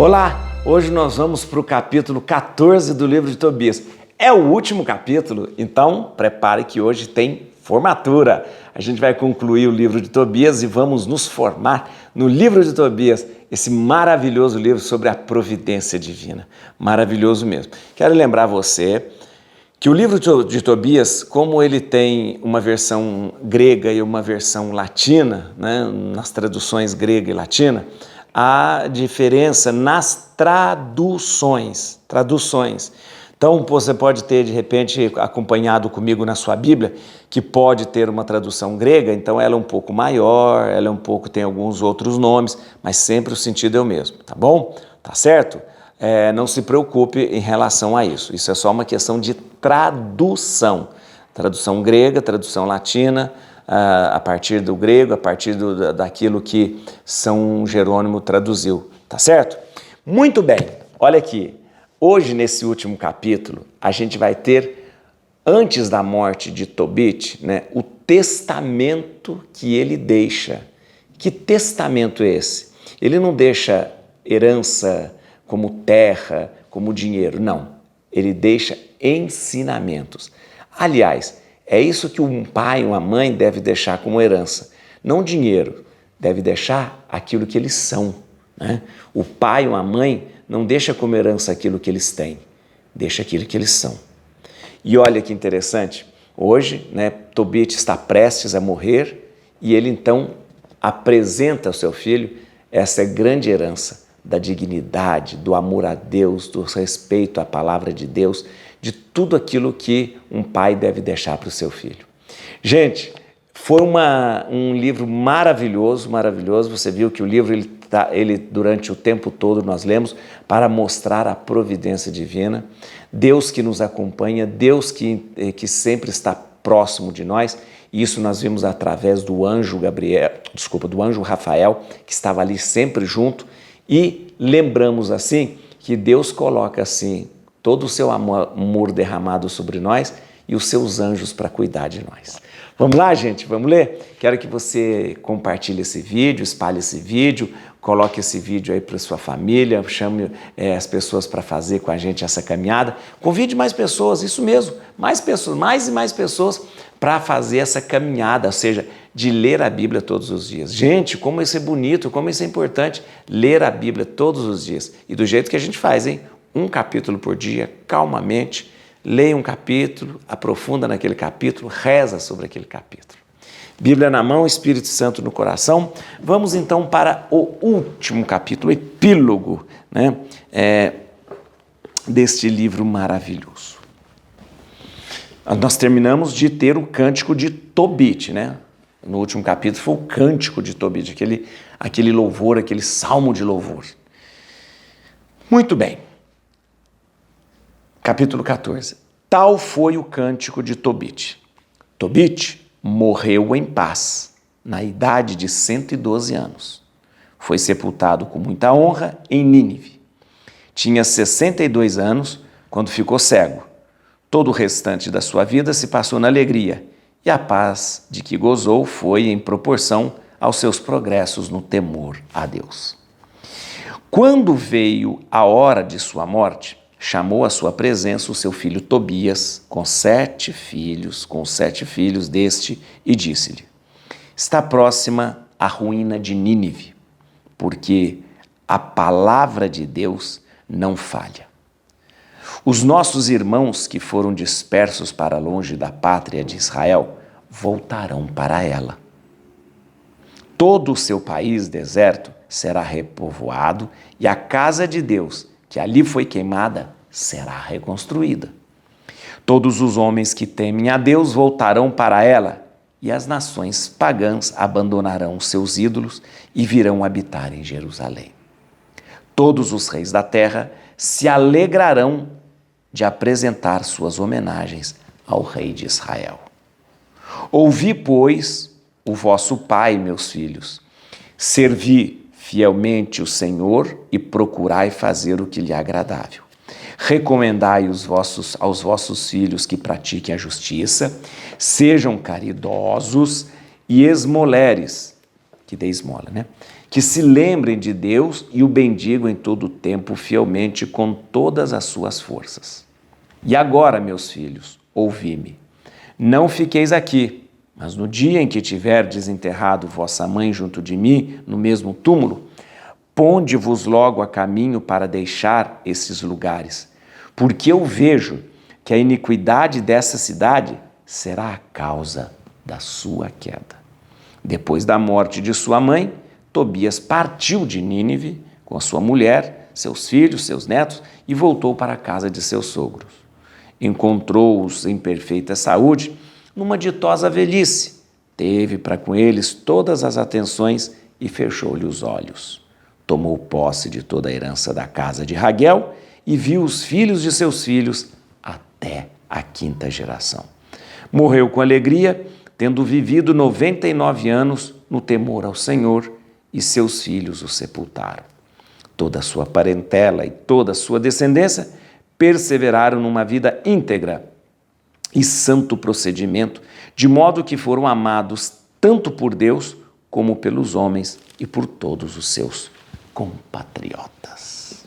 Olá, hoje nós vamos para o capítulo 14 do livro de Tobias. É o último capítulo, então prepare que hoje tem formatura. A gente vai concluir o livro de Tobias e vamos nos formar no livro de Tobias, esse maravilhoso livro sobre a providência divina. Maravilhoso mesmo. Quero lembrar você que o livro de Tobias, como ele tem uma versão grega e uma versão latina, né, nas traduções grega e latina, há diferença nas traduções. Então, você pode ter, de repente, acompanhado comigo na sua Bíblia, que pode ter uma tradução grega, então ela é um pouco maior, ela é um pouco, tem alguns outros nomes, mas sempre o sentido é o mesmo, tá bom? Tá certo? Não se preocupe em relação a isso. Isso é só uma questão de tradução. Tradução grega, tradução latina, a partir do grego, a partir daquilo que São Jerônimo traduziu. Tá certo? Muito bem. Olha aqui. Hoje, nesse último capítulo, a gente vai ter, antes da morte de Tobit, né, o testamento que ele deixa. Que testamento é esse? Ele não deixa herança como terra, como dinheiro, não. Ele deixa ensinamentos. Aliás, é isso que um pai, uma mãe deve deixar como herança. Não dinheiro, deve deixar aquilo que eles são, né? O pai ou a mãe não deixa como herança aquilo que eles têm, deixa aquilo que eles são. E olha que interessante, hoje, né, Tobit está prestes a morrer e ele então apresenta ao seu filho essa grande herança da dignidade, do amor a Deus, do respeito à palavra de Deus, de tudo aquilo que um pai deve deixar para o seu filho. Gente, foi um livro maravilhoso. Você viu que o livro, ele durante o tempo todo nós lemos para mostrar a providência divina, Deus que nos acompanha, Deus que sempre está próximo de nós. Isso nós vimos através do anjo do anjo Rafael, que estava ali sempre junto, e lembramos assim que Deus coloca assim todo o seu amor derramado sobre nós e os seus anjos para cuidar de nós. Vamos lá, gente? Vamos ler? Quero que você compartilhe esse vídeo, espalhe esse vídeo, coloque esse vídeo aí para sua família, chame as pessoas para fazer com a gente essa caminhada. Convide mais pessoas, isso mesmo, mais e mais pessoas para fazer essa caminhada, ou seja, de ler a Bíblia todos os dias. Gente, como isso é bonito, como isso é importante, ler a Bíblia todos os dias. E do jeito que a gente faz, hein? Um capítulo por dia, calmamente, leia um capítulo, aprofunda naquele capítulo, reza sobre aquele capítulo. Bíblia na mão, Espírito Santo no coração. Vamos então para o último capítulo, o epílogo, né, deste livro maravilhoso. Nós terminamos de ter o cântico de Tobit, né? No último capítulo foi o cântico de Tobit, aquele louvor, aquele salmo de louvor. Muito bem. Capítulo 14. Tal foi o cântico de Tobit. Tobit morreu em paz, na idade de 112 anos. Foi sepultado com muita honra em Nínive. Tinha 62 anos quando ficou cego. Todo o restante da sua vida se passou na alegria, e a paz de que gozou foi em proporção aos seus progressos no temor a Deus. Quando veio a hora de sua morte, chamou à sua presença o seu filho Tobias, com os sete filhos deste, e disse-lhe: está próxima a ruína de Nínive, porque a palavra de Deus não falha. Os nossos irmãos que foram dispersos para longe da pátria de Israel voltarão para ela. Todo o seu país deserto será repovoado e a casa de Deus, que ali foi queimada, será reconstruída. Todos os homens que temem a Deus voltarão para ela e as nações pagãs abandonarão seus ídolos e virão habitar em Jerusalém. Todos os reis da terra se alegrarão de apresentar suas homenagens ao rei de Israel. Ouvi, pois, o vosso pai, meus filhos, servi fielmente o Senhor e procurai fazer o que lhe é agradável. Recomendai aos vossos filhos que pratiquem a justiça, sejam caridosos e esmoleres, que dê esmola, né? que se lembrem de Deus e o bendigam em todo o tempo fielmente com todas as suas forças. E agora, meus filhos, ouvi-me. Não fiqueis aqui, mas no dia em que tiverdes enterrado vossa mãe junto de mim, no mesmo túmulo, ponde-vos logo a caminho para deixar esses lugares, porque eu vejo que a iniquidade dessa cidade será a causa da sua queda. Depois da morte de sua mãe, Tobias partiu de Nínive com a sua mulher, seus filhos, seus netos e voltou para a casa de seus sogros. Encontrou-os em perfeita saúde, numa ditosa velhice. Teve para com eles todas as atenções e fechou-lhe os olhos. Tomou posse de toda a herança da casa de Raguel e viu os filhos de seus filhos até a 5ª geração. Morreu com alegria, tendo vivido 99 anos no temor ao Senhor, e seus filhos o sepultaram. Toda a sua parentela e toda a sua descendência perseveraram numa vida íntegra e santo procedimento, de modo que foram amados tanto por Deus como pelos homens e por todos os seus compatriotas.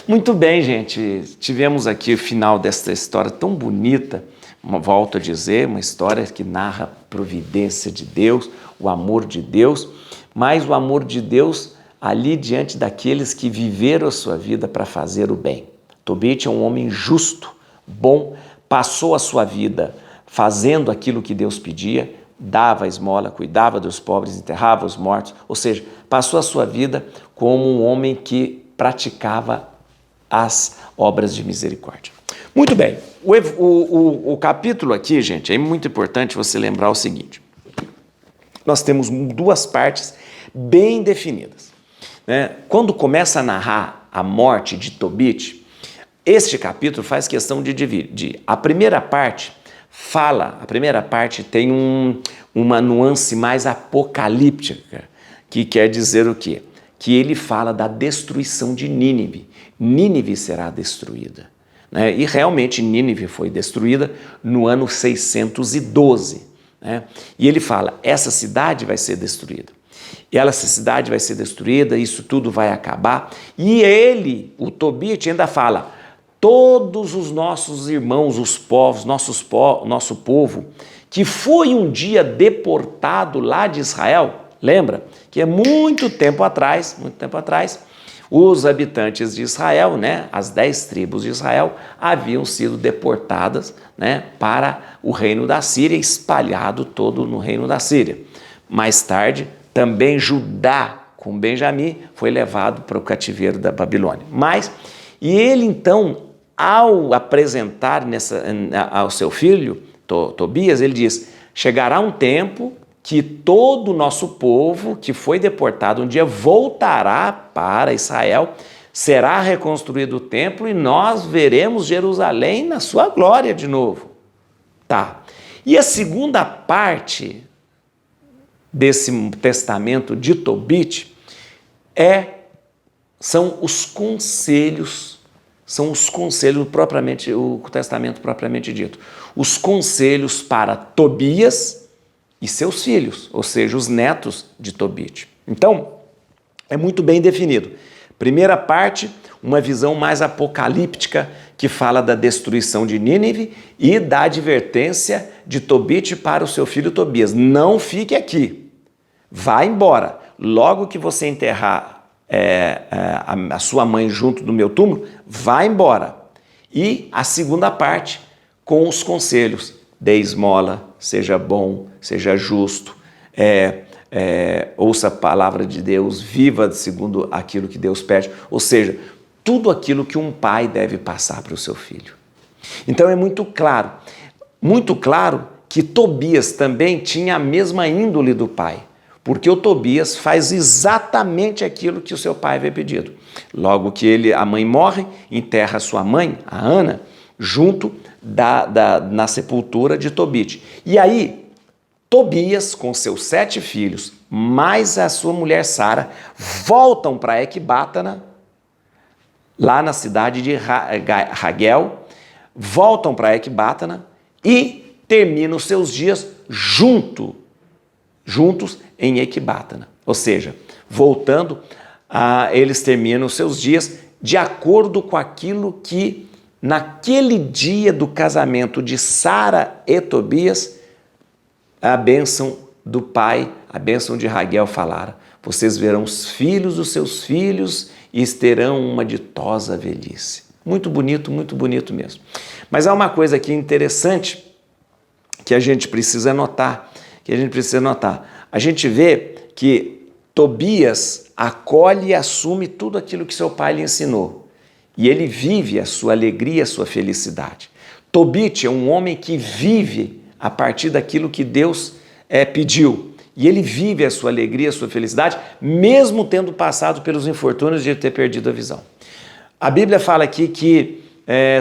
Muito bem, gente, tivemos aqui o final desta história tão bonita. Volto a dizer, uma história que narra a providência de Deus, o amor de Deus, mas o amor de Deus ali diante daqueles que viveram a sua vida para fazer o bem. Tobit é um homem justo, bom, passou a sua vida fazendo aquilo que Deus pedia, dava a esmola, cuidava dos pobres, enterrava os mortos, ou seja, passou a sua vida como um homem que praticava as obras de misericórdia. Muito bem, o capítulo aqui, gente, é muito importante você lembrar o seguinte. Nós temos 2 partes bem definidas, né? Quando começa a narrar a morte de Tobit, este capítulo faz questão de dividir. A primeira parte tem uma nuance mais apocalíptica, que quer dizer o quê? Que ele fala da destruição de Nínive. Nínive será destruída. Né? E realmente Nínive foi destruída no ano 612. Né? E ele fala, essa cidade vai ser destruída. Essa cidade vai ser destruída, isso tudo vai acabar. E ele, o Tobit, ainda fala, todos os nossos irmãos, os povos, nosso povo, que foi um dia deportado lá de Israel, lembra? Que é muito tempo atrás, os habitantes de Israel, né, as 10 tribos de Israel, haviam sido deportadas, né, para o reino da Síria, espalhado todo no reino da Síria. Mais tarde, também Judá, com Benjamim, foi levado para o cativeiro da Babilônia. E ele então, ao apresentar ao seu filho, Tobias, ele diz, chegará um tempo que todo o nosso povo que foi deportado um dia voltará para Israel, será reconstruído o templo e nós veremos Jerusalém na sua glória de novo. Tá. E a segunda parte desse testamento de Tobit são os conselhos propriamente, o testamento propriamente dito. Os conselhos para Tobias e seus filhos, ou seja, os netos de Tobit. Então, é muito bem definido. Primeira parte, uma visão mais apocalíptica que fala da destruição de Nínive e da advertência de Tobit para o seu filho Tobias. Não fique aqui, vá embora. Logo que você enterrar a sua mãe junto do meu túmulo, vá embora. E a segunda parte, com os conselhos. Dê esmola, seja bom, seja justo, ouça a palavra de Deus, viva segundo aquilo que Deus pede, ou seja, tudo aquilo que um pai deve passar para o seu filho. Então é muito claro que Tobias também tinha a mesma índole do pai, porque o Tobias faz exatamente aquilo que o seu pai havia pedido. Logo que a mãe morre, enterra sua mãe, a Ana, junto na sepultura de Tobit. E aí, Tobias, com seus 7 filhos, mais a sua mulher Sara, voltam para Ecbátana, lá na cidade de Raguel, voltam para Ecbátana e terminam seus dias juntos em Ecbátana. Ou seja, voltando, eles terminam os seus dias de acordo com aquilo que naquele dia do casamento de Sara e Tobias, a bênção do pai, a bênção de Raguel falara: vocês verão os filhos dos seus filhos e terão uma ditosa velhice. Muito bonito mesmo. Mas há uma coisa aqui interessante que a gente precisa notar, A gente vê que Tobias acolhe e assume tudo aquilo que seu pai lhe ensinou. E ele vive a sua alegria, a sua felicidade. Tobit é um homem que vive a partir daquilo que Deus pediu. E ele vive a sua alegria, a sua felicidade, mesmo tendo passado pelos infortúnios de ter perdido a visão. A Bíblia fala aqui que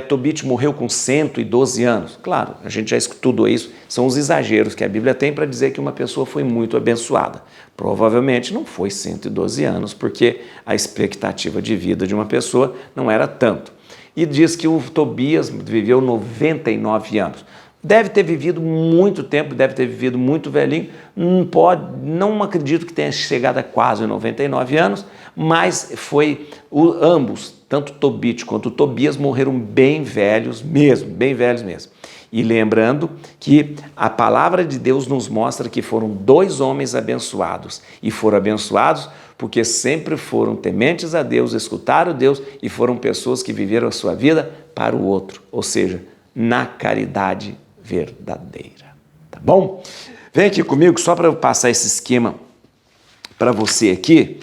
Tobit morreu com 112 anos. Claro, a gente já estudou isso, são os exageros que a Bíblia tem para dizer que uma pessoa foi muito abençoada. Provavelmente não foi 112 anos, porque a expectativa de vida de uma pessoa não era tanto. E diz que o Tobias viveu 99 anos. Deve ter vivido muito tempo, deve ter vivido muito velhinho, não acredito que tenha chegado a quase 99 anos, mas ambos, tanto Tobit quanto Tobias, morreram bem velhos mesmo. E lembrando que a palavra de Deus nos mostra que foram 2 homens abençoados, e foram abençoados porque sempre foram tementes a Deus, escutaram Deus e foram pessoas que viveram a sua vida para o outro, ou seja, na caridade verdadeira, tá bom? Vem aqui comigo só para eu passar esse esquema para você aqui,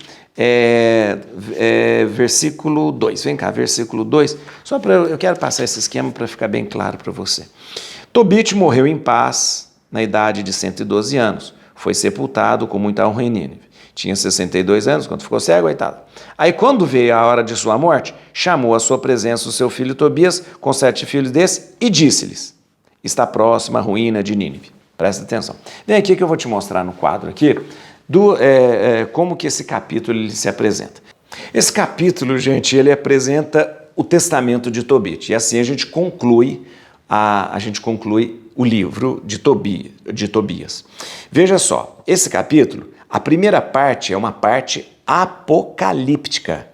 versículo 2, vem cá, versículo 2, eu quero passar esse esquema para ficar bem claro para você. Tobit morreu em paz na idade de 112 anos, foi sepultado com muita honra em Nínive. Tinha 62 anos, quando ficou cego, coitado. Aí quando veio a hora de sua morte, chamou à sua presença o seu filho Tobias, com 7 filhos desses, e disse-lhes: está próxima a ruína de Nínive. Presta atenção. Vem aqui que eu vou te mostrar no quadro aqui como que esse capítulo ele se apresenta. Esse capítulo, gente, ele apresenta o testamento de Tobit. E assim a gente conclui o livro de Tobias. Veja só, esse capítulo, a primeira parte é uma parte apocalíptica,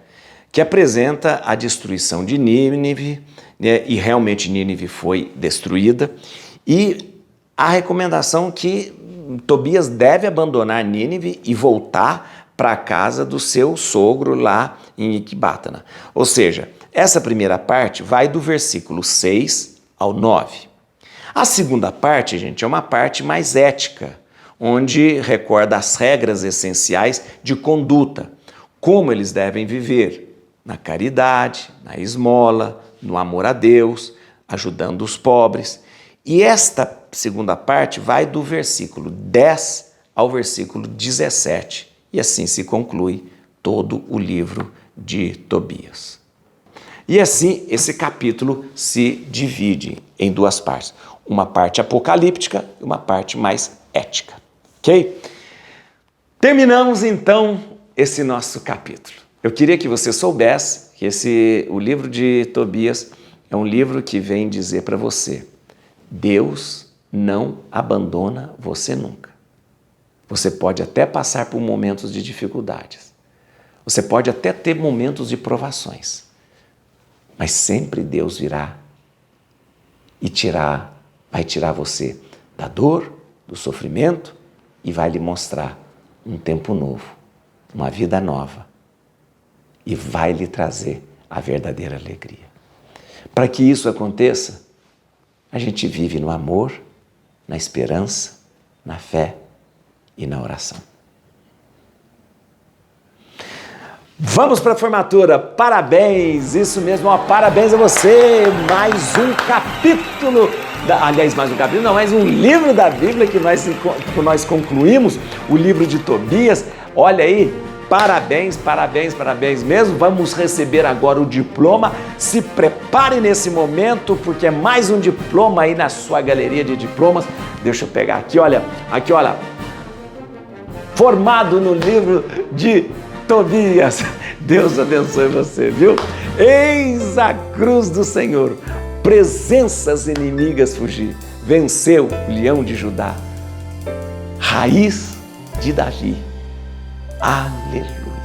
que apresenta a destruição de Nínive, e realmente Nínive foi destruída, e a recomendação que Tobias deve abandonar Nínive e voltar para a casa do seu sogro lá em Ecbatana. Ou seja, essa primeira parte vai do versículo 6 ao 9. A segunda parte, gente, é uma parte mais ética, onde recorda as regras essenciais de conduta, como eles devem viver, na caridade, na esmola, no amor a Deus, ajudando os pobres. E esta segunda parte vai do versículo 10 ao versículo 17. E assim se conclui todo o livro de Tobias. E assim esse capítulo se divide em 2 partes. Uma parte apocalíptica e uma parte mais ética. Ok? Terminamos então esse nosso capítulo. Eu queria que você soubesse que o livro de Tobias é um livro que vem dizer para você: Deus não abandona você nunca. Você pode até passar por momentos de dificuldades. Você pode até ter momentos de provações. Mas sempre Deus virá e vai tirar você da dor, do sofrimento e vai lhe mostrar um tempo novo, uma vida nova. E vai lhe trazer a verdadeira alegria. Para que isso aconteça, a gente vive no amor, na esperança, na fé e na oração. Vamos para a formatura, parabéns, isso mesmo, parabéns a você, mais um capítulo, mais um livro da Bíblia que nós concluímos, o livro de Tobias. Olha aí, parabéns mesmo. Vamos receber agora o diploma. Se prepare nesse momento, porque é mais um diploma aí na sua galeria de diplomas. Deixa eu pegar aqui, olha. Formado no livro de Tobias. Deus abençoe você, viu? Eis a cruz do Senhor. Presenças inimigas fugir. Venceu o leão de Judá. Raiz de Davi. Aleluia.